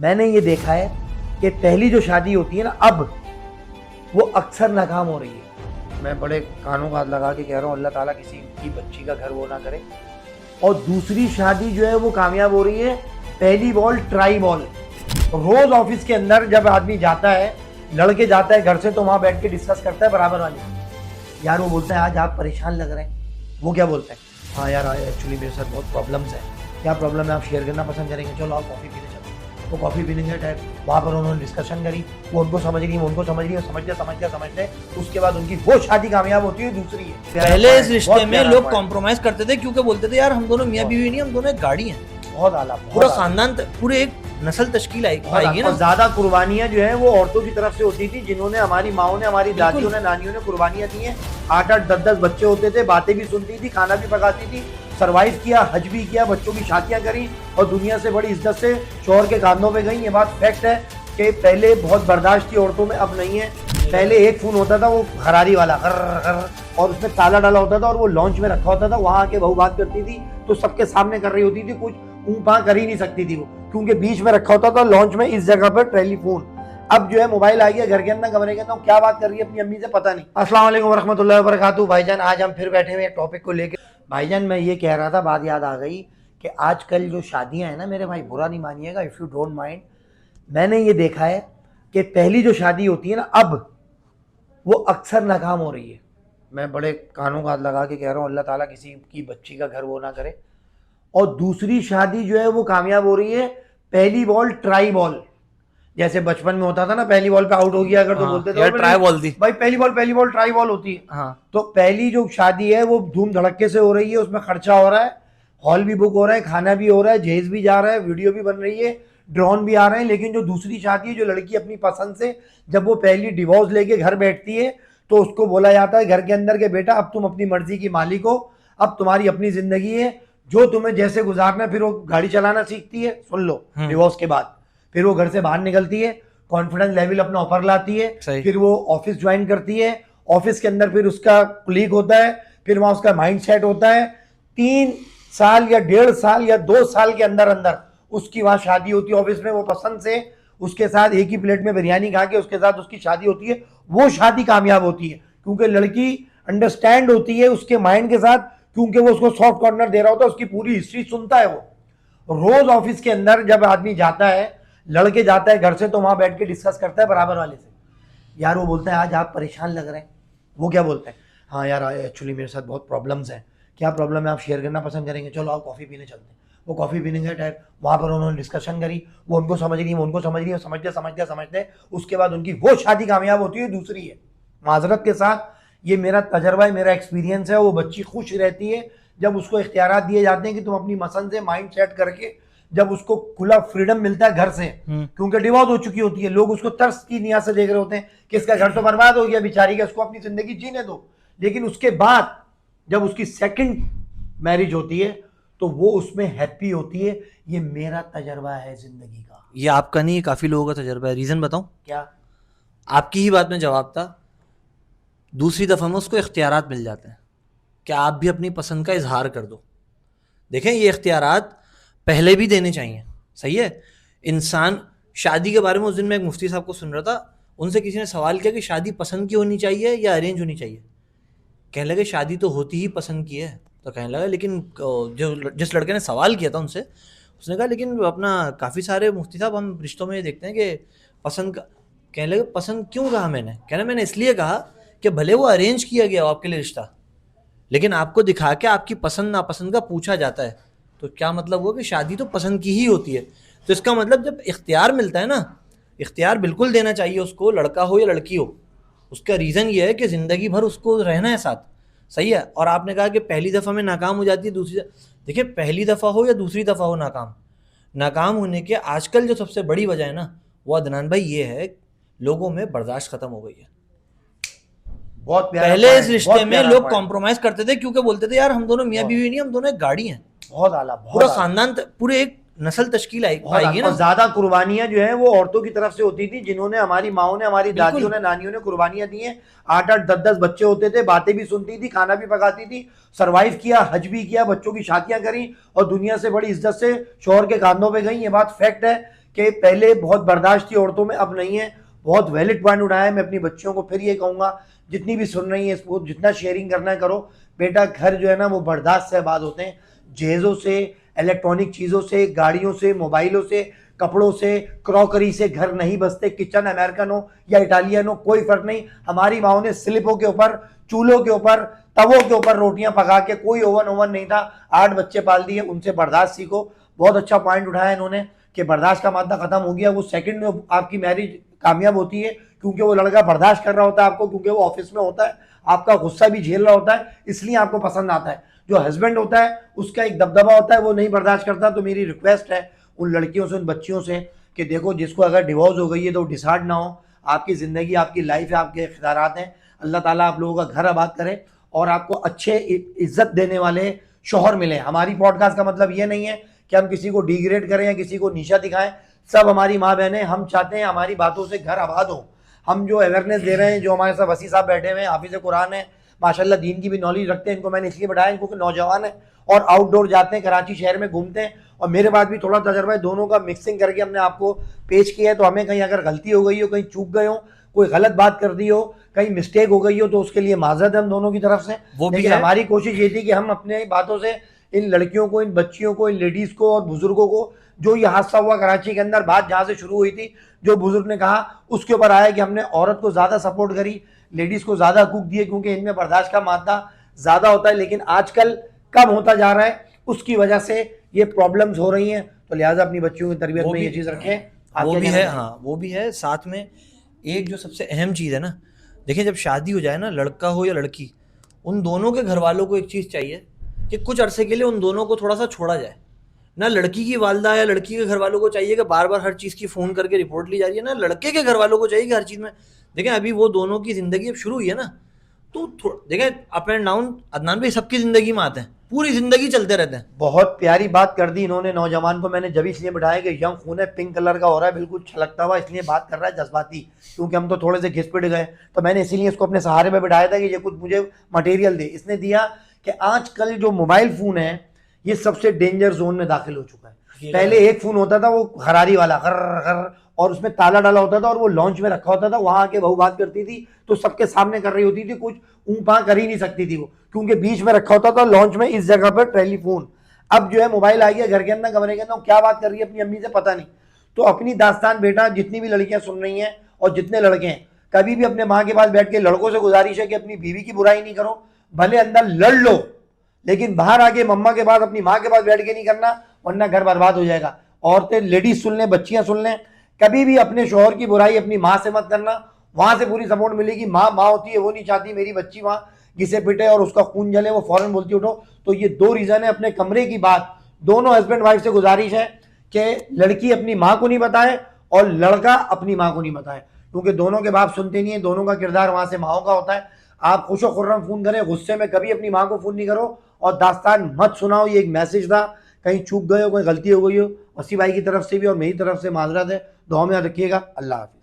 मैंने ये देखा है कि पहली जो शादी होती है ना, अब वो अक्सर नाकाम हो रही है। मैं बड़े कानों का हाथ लगा के कह रहा हूँ, अल्लाह ताला किसी की बच्ची का घर वो ना करे। और दूसरी शादी जो है वो कामयाब हो रही है, पहली बॉल ट्राई बॉल। रोज ऑफिस के अंदर जब आदमी जाता है, लड़के जाता है घर से, तो वहां बैठ के डिस्कस करता है बराबर वाले। यार वो बोलता है आज आप परेशान लग रहे हैं। वो क्या बोलता है, हाँ यार एक्चुअली मेरे साथ बहुत प्रॉब्लम्स है। क्या प्रॉब्लम है, आप शेयर करना पसंद करेंगे? चलो आप कॉफ़ी पीने चलते हैं। वो कॉफ़ी पीने गए टाइप, वहाँ पर उन्होंने डिस्कशन करी, वो उनको समझ रही है, वो उनको समझ रही है, समझते उसके बाद उनकी वो शादी कामयाब होती है, दूसरी है। पहले इस रिश्ते में लोग कॉम्प्रोमाइज करते थे क्योंकि बोलते थे यार हम दोनों मियाँ बीवी नहीं, हम दोनों एक गाड़ी हैं। बहुत आला, पूरा खानदान, पूरे एक नस्ल तश्कील आएगी ना। ज्यादा कुर्बानियां जो है वो औरतों की तरफ से होती थी, जिन्होंने, हमारी माओ ने, हमारी दादियों ने, नानियों ने कुर्बानियां दी हैं। 8-8, 10-10 बच्चे होते थे, बातें भी सुनती थी, खाना भी पकाती थी, सरवाइव किया, हज भी किया, बच्चों की शादियां करी और दुनिया से बड़ी इज्जत से शौहर के कांधों पे गई। ये बात फैक्ट है कि पहले बहुत बर्दाश्त थी औरतों में, अब नहीं है। पहले एक फोन होता था, वो हरारी वाला और उसमें ताला डाला होता था और वो लॉन्च में रखा होता था। वहां आके बहू बात करती थी तो सबके सामने कर रही होती थी, कुछ ऊपा कर ही नहीं सकती थी वो, क्योंकि बीच में रखा होता था लॉन्च में, इस जगह पर टेलीफोन। अब जो है मोबाइल आ गया घर के अंदर, कमरे के अंदर, क्या बात कर रही है अपनी अम्मी से पता नहीं। अस्सलाम वालेकुम वरहमतुल्लाहि वबरकातुहू। भाईजान आज हम फिर बैठे हुए टॉपिक को लेकर। भाईजान मैं ये कह रहा था, बात याद आ गई कि आजकल जो शादियां हैं ना मेरे भाई, बुरा नहीं मानिएगा, इफ यू डोंट माइंड, मैंने ये देखा है कि पहली जो शादी होती है ना, अब वो अक्सर नाकाम हो रही है। मैं बड़े कानों का हाथ लगा के कह रहा हूँ, अल्लाह ताला किसी की बच्ची का घर वो ना करे। और दूसरी शादी जो है वो कामयाब हो रही है, पहली बॉल ट्राई बॉल। जैसे बचपन में होता था ना, पहली बॉल पे आउट हो गया अगर तो बोलते थे ट्राई बॉल थी भाई, पहली बॉल ट्राई बॉल होती है। हाँ। तो पहली जो शादी है वो धूम धड़क्के से हो रही है, उसमें खर्चा हो रहा है, हॉल भी बुक हो रहा है, खाना भी हो रहा है, जहेज भी जा रहा है, वीडियो भी बन रही है, ड्रोन भी आ रहे हैं। लेकिन जो दूसरी शादी है, जो लड़की अपनी पसंद से जब वो पहली डिवोर्स लेके घर बैठती है, तो उसको बोला जाता है घर के अंदर के बेटा अब तुम अपनी मर्जी की मालिक हो, अब तुम्हारी अपनी जिंदगी है, जो तुम्हें जैसे गुजारना है। फिर वो गाड़ी चलाना सीखती है, सुन लो, डिवोर्स के बाद। फिर वो घर से बाहर निकलती है, कॉन्फिडेंस लेवल अपना ऊपर लाती है, फिर वो ऑफिस ज्वाइन करती है, ऑफिस के अंदर फिर उसका कुलीग होता है, फिर वहां उसका माइंड सेट होता है। 3 साल या 1.5 साल या 2 साल के अंदर अंदर उसकी वहां शादी होती है ऑफिस में, वो पसंद से उसके साथ एक ही प्लेट में बिरयानी खा के उसके साथ उसकी शादी होती है। वो शादी कामयाब होती है क्योंकि लड़की अंडरस्टैंड होती है उसके माइंड के साथ, क्योंकि वो उसको सॉफ्ट कॉर्नर दे रहा होता है, उसकी पूरी हिस्ट्री सुनता है। वो रोज ऑफिस के अंदर जब आदमी जाता है, लड़के जाता है घर से, तो वहां बैठ के डिस्कस करता है बराबर वाले से। यार वो बोलता है आज आप परेशान लग रहे हैं। वो क्या बोलता है, हाँ यार एक्चुअली मेरे साथ बहुत प्रॉब्लम्स हैं। क्या प्रॉब्लम है, आप शेयर करना पसंद करेंगे? चलो आप कॉफ़ी पीने चलते हैं। वो कॉफ़ी पीने गए टाइप, वहाँ पर उन्होंने डिस्कशन करी, वो उनको समझ रही है, वो उनको समझ रही है, समझते उसके बाद उनकी वो शादी कामयाब होती है, दूसरी है। माजरत के साथ ये मेरा तजर्बा है, मेरा एक्सपीरियंस है। वो बच्ची खुश रहती है जब उसको इख्तियारात दिए जाते हैं कि तुम अपनी पसंद से माइंड सेट करके, जब उसको खुला फ्रीडम मिलता है घर से, क्योंकि डिवोर्स हो चुकी होती है, लोग उसको तरस की निगाह से देख रहे होते हैं कि इसका घर तो बर्बाद हो गया बेचारी का, उसको अपनी जिंदगी जीने दो। लेकिन उसके बाद जब उसकी सेकंड मैरिज होती है तो वो उसमें हैप्पी होती है। ये मेरा तजर्बा है जिंदगी का। ये आपका नहीं, ये काफी लोगों का तजर्बा है। रीजन बताऊं? क्या? आपकी ही बात में जवाब था। दूसरी दफा में उसको इख्तियारात मिल जाते हैं कि आप भी अपनी पसंद का इजहार कर दो। देखें, ये इख्तियारात पहले भी देने चाहिए, सही है। इंसान शादी के बारे में, उस दिन मैं एक मुफ्ती साहब को सुन रहा था, उनसे किसी ने सवाल किया कि शादी पसंद की होनी चाहिए या अरेंज होनी चाहिए। कहने लगे शादी तो होती ही पसंद की है। तो कहने लगा लेकिन जो जिस लड़के ने सवाल किया था उनसे, उसने कहा लेकिन अपना काफ़ी सारे मुफ्ती साहब हम रिश्तों में देखते हैं कि पसंद का। कहने लगे पसंद क्यों कहा मैंने? कहना मैंने इसलिए कहा कि भले वो अरेंज किया गया हो आपके लिए रिश्ता, लेकिन आपको दिखा के आपकी पसंद नापसंद का पूछा जाता है, तो क्या मतलब हुआ कि शादी तो पसंद की ही होती है। तो इसका मतलब जब इख्तियार मिलता है ना, इख्तियार बिल्कुल देना चाहिए उसको, लड़का हो या लड़की हो। उसका रीज़न ये है कि ज़िंदगी भर उसको रहना है साथ, सही है। और आपने कहा कि पहली दफ़ा में नाकाम हो जाती है, दूसरी, देखिए पहली दफ़ा हो या दूसरी दफ़ा हो नाकाम होने के आजकल जो सबसे बड़ी वजह है ना, वो अदनान भाई ये है, लोगों में बर्दाश्त ख़त्म हो गई है। बहुत पहले इस रिश्ते में लोग कॉम्प्रोमाइज करते थे क्योंकि बोलते थे यार हम दोनों मियाँ बीवी नहीं, हम दोनों एक गाड़ी हैं। बहुत आला, पूरा खानदान, पूरे एक नस्ल तश्कील आएगी ना। ज्यादा कुर्बानियां जो है वो औरतों की तरफ से होती थी, जिन्होंने, हमारी माओ ने, हमारी दादियों ने, नानियों ने कुर्बानियां दी हैं। 8-8, 10-10 बच्चे होते थे, बातें भी सुनती थी, खाना भी पकाती थी, सरवाइव किया, हज भी किया, बच्चों की शादियां करी और दुनिया से बड़ी इज्जत से शौहर के कांधों पे गई। ये बात फैक्ट है कि पहले बहुत बर्दाश्त थी औरतों में, अब नहीं है। बहुत वैलिड पॉइंट उठाया है। मैं अपनी बच्चियों को फिर ये कहूँगा, जितनी भी सुन रही है इसको, जितना शेयरिंग करना है करो। बेटा घर जो है ना वो बर्दाश्त से आबाद होते हैं, जहेज़ों से, इलेक्ट्रॉनिक चीज़ों से, गाड़ियों से, मोबाइलों से, कपड़ों से, क्रॉकरी से घर नहीं बसते। किचन अमेरिकन हो या इटालियन हो, कोई फर्क नहीं। हमारी माओ ने स्लिपों के ऊपर, चूल्हों के ऊपर, तवों के ऊपर रोटियां पका के, कोई ओवन नहीं था, 8 बच्चे पाल दिए। उनसे बर्दाश्त सीखो। बहुत अच्छा पॉइंट उठाया इन्होंने कि बर्दाश्त का मादा खत्म हो गया। वो सेकंड में आपकी मैरिज कामयाब होती है, क्योंकि वो लड़का बर्दाश्त कर रहा होता है आपको, क्योंकि वो ऑफिस में होता है, आपका गुस्सा भी झेल रहा होता है, इसलिए आपको पसंद आता है। जो हस्बैंड होता है उसका एक दबदबा होता है, वो नहीं बर्दाश्त करता। तो मेरी रिक्वेस्ट है उन लड़कियों से, उन बच्चियों से कि देखो, जिसको अगर डिवोर्स हो गई है तो डिसहार्ड ना हो। आपकी ज़िंदगी, आपकी लाइफ है, आपके इख्तियारात हैं। अल्लाह ताला आप लोगों का घर आबाद करे और आपको अच्छे इज्जत देने वाले शौहर मिले। हमारी पॉडकास्ट का मतलब ये नहीं है कि हम किसी को डिग्रेड करें या किसी को नीचा दिखाएं। सब हमारी माँ बहनें, हम चाहते हैं हमारी बातों से घर आबाद हो। हम जो अवेयरनेस दे रहे हैं, जो हमारे साथ वसी साहब बैठे हुए हैं, हाफिज़ कुरान है, माशाल्लाह दीन की भी नॉलेज रखते हैं। इनको मैंने इसलिए बढ़ाया क्योंकि नौजवान है और आउटडोर जाते हैं, कराची शहर में घूमते हैं, और मेरे पास भी थोड़ा तजर्बा है। दोनों का मिक्सिंग करके हमने आपको पेश किया है। तो हमें कहीं अगर गलती हो गई हो, कहीं चूक गए हो, कोई गलत बात कर दी हो, कहीं मिस्टेक हो गई हो, तो उसके लिए माजरत है हम दोनों की तरफ से। वो भी लेकिन है। हमारी कोशिश ये थी कि हम अपने बातों से इन लड़कियों को, इन बच्चियों को, इन लेडीज़ को और बुजुर्गों को, जो ये हादसा हुआ कराची के अंदर, बात जहाँ से शुरू हुई थी, जो बुजुर्ग ने कहा, उसके ऊपर आया कि हमने औरत को ज़्यादा सपोर्ट करी, लेडीज़ को ज़्यादा हकूक दिए, क्योंकि इनमें बर्दाश्त का मादा ज़्यादा होता है। लेकिन आजकल कम होता जा रहा है, उसकी वजह से ये प्रॉब्लम्स हो रही हैं। तो लिहाजा अपनी बच्चियों की तरबियत में ये चीज़ रखें। आप वो क्या भी कहना है, चाहेंगे? हाँ वो भी है। साथ में एक जो सबसे अहम चीज़ है ना, देखिए जब शादी हो जाए ना, लड़का हो या लड़की, उन दोनों के घर वालों को एक चीज़ चाहिए कि कुछ अरसे के लिए उन दोनों को थोड़ा सा छोड़ा जाए। ना लड़की की वालदा या लड़की के घर वालों को चाहिए कि बार बार हर चीज़ की फ़ोन करके रिपोर्ट ली जा रही है, ना लड़के के घर वालों को चाहिए कि हर चीज़ में। देखें अभी वो दोनों की ज़िंदगी अब शुरू हुई है ना, तो देखें अप एंड डाउन अदनान भाई सबकी ज़िंदगी में आते हैं, पूरी ज़िंदगी चलते रहते हैं। बहुत प्यारी बात कर दी इन्होंने। नौजवान को मैंने जब इसलिए बिठाया कि यंग खून है, पिंक कलर का हो रहा है, बिल्कुल छलकता हुआ, इसलिए बात कर रहा है जज्बाती, क्योंकि हम तो थोड़े से घिस पिट गए। तो मैंने इसीलिए इसको अपने सहारे में बिठाया था कि ये कुछ मुझे मटेरियल दे। इसने दिया कि आजकल जो मोबाइल फ़ोन है ये सबसे डेंजर जोन में दाखिल हो चुका है। पहले एक फ़ोन होता था, वो खरारी वाला, खर, और उसमें ताला डाला होता था और वो लॉन्च में रखा होता था। वहां आके बहू बात करती थी तो सबके सामने कर रही होती थी, कुछ ऊपा कर ही नहीं सकती थी वो, क्योंकि बीच में रखा होता था लॉन्च में, इस जगह पर टेलीफोन। अब जो है मोबाइल आ गया घर के अंदर, कमरे के अंदर, क्या बात कर रही है अपनी अम्मी से पता नहीं। तो अपनी दास्तान बेटा, जितनी भी लड़कियां सुन रही हैं और जितने लड़के हैं, कभी भी अपने माँ के पास बैठ के लड़कों से गुजारिश है कि अपनी बीवी की बुराई नहीं करो। भले अंदर लड़ लो, लेकिन बाहर आके मम्मा के पास, अपनी माँ के पास बैठ के नहीं करना, वरना घर बर्बाद हो जाएगा। औरतें, लेडीज सुन लें, बच्चियां सुन लें, कभी भी अपने शोहर की बुराई अपनी माँ से मत करना। वहां से पूरी सपोर्ट मिलेगी। माँ माँ होती है, वो नहीं चाहती मेरी बच्ची वहां घिसे पिटे और उसका खून जले, वो फौरन बोलती उठो। तो ये दो रीजन है। अपने कमरे की बात दोनों हस्बैंड वाइफ से गुजारिश है कि लड़की अपनी माँ को नहीं बताए और लड़का अपनी माँ को नहीं बताए, क्योंकि दोनों के बाप सुनते नहीं है। दोनों का किरदार वहां से माओ का होता है। आप खुश खुर्रम फोन करें, गुस्से में कभी अपनी माँ को फोन नहीं करो और दास्तान मत सुनाओ। ये एक मैसेज था। कहीं चूक गए हो, कोई गलती हो गई हो, वसी भाई की तरफ से भी और मेरी तरफ से माजरत है। दुआ में याद रखिएगा। अल्लाह हाफिज़।